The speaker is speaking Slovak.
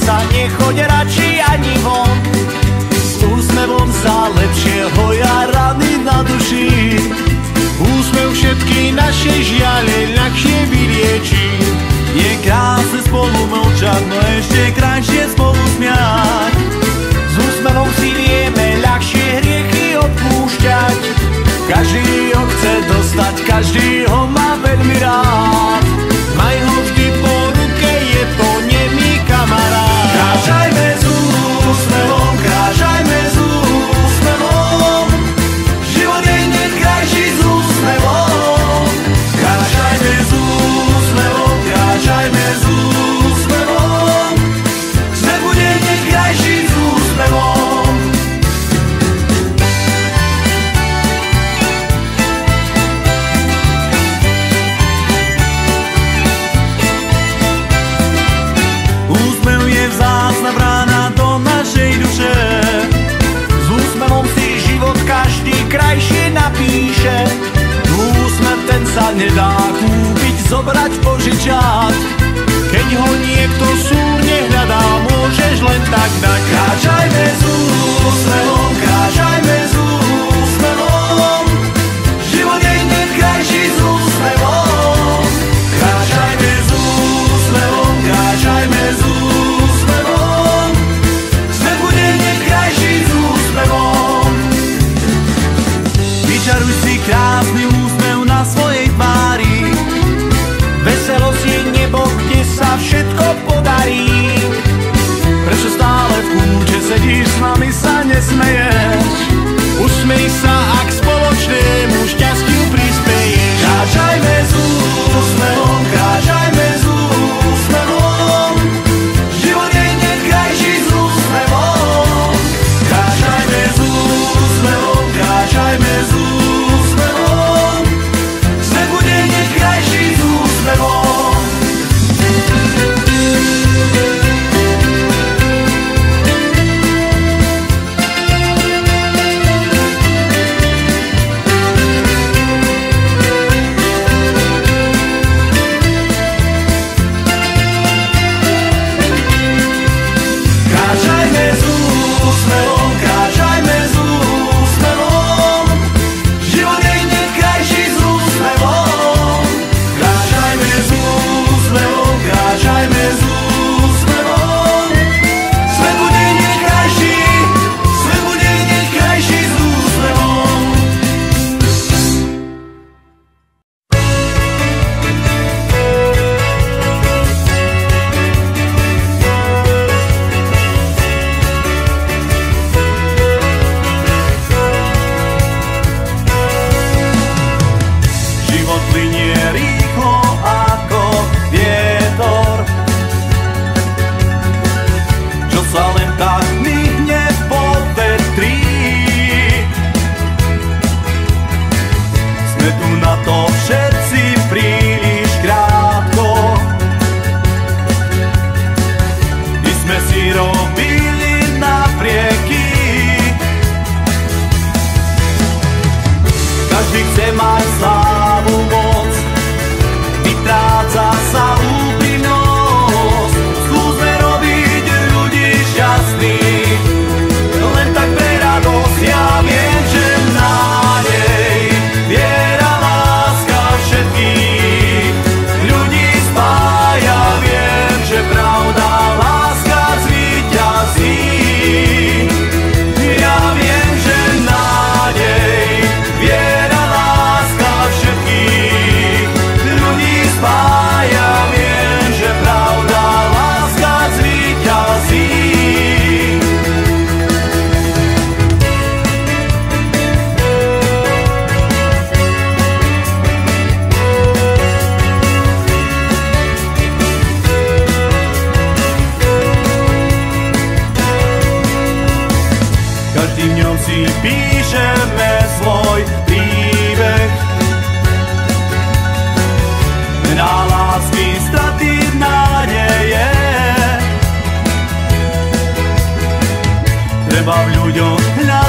sa, nechoď radšej ani von. S úsmevom za lepšieho ja rany na duši. Úsmev všetky naše žiale ľahšie vylieči. Je krásne spolu mlčať, no ešte krajšie spolu smiať. S úsmevom si vieme ľahšie hriechy odpúšťať. Každý ho chce dostať, každý ho má veľmi rád. Maj ho vždy po ruke, je to nemý kamarát. Kráčajme s úsmevom, kráčajme s úsmevom. Život je hneď krajší s úsmevom. Kráčajme s úsmevom, kráčajme s úsmevom. Svet bude hneď krajší s úsmevom. Úsmev je vzácna brána do našej duše. S úsmevom si život každý krajšie napíše. Úsmev ten sa nedá kúpiť, zobrať, požičať. Keď ho niekto súrne hľadá, môžeš len tak dať. Kráčajme s úsmevom, kráčajme s úsmevom. Život je hneď krajší s úsmevom. Kráčajme s úsmevom, kráčajme s úsmevom. Svet bude hneď krajší s úsmevom. Vyčaruj si krásny úsmev na svojej tvári. Veselosť je nebo, kde sa všetko podarí. Prečo stále v kúte sedíš, s nami sa nesmeješ? Usmej sa, ak spoločnému šťastiu prispeješ. Kráčajme s úsmevom, kráčajme s úsmevom. Život je hneď krajší s úsmevom. Kráčajme s úsmevom, kráčajme s úsmevom. Svet bude hneď krajší s úsmevom. Kráčajme s úsmevom, kráčajme s úsmevom. Život je hneď krajší s úsmevom. Kráčajme s úsmevom, kráčajme s úsmevom. Svet bude hneď krajší, svet bude hneď krajší s úsmevom. Život plynie rýchlo ako vietor, čo sa len tak mihne po vetri. Sme tu na to všetci príliš krátko, my sme si robili naprieky. Každý chce mať slávu, moc, vytráca sa úprimnosť. Skúsme robiť ľudí šťastných, len tak pre radosť. Ja viem, že nádej, viera, láska všetkých ľudí spája. Viem, že pravda, láska zvíťazí. Ja viem, že nádej, viera, láska všetkých ľudí spája. Viem, že pravda, láska zvíťazí. Každým dňom si píšeme svoj príbeh. Na lásky, straty, nádeje. Treba v ľuďoch hľadať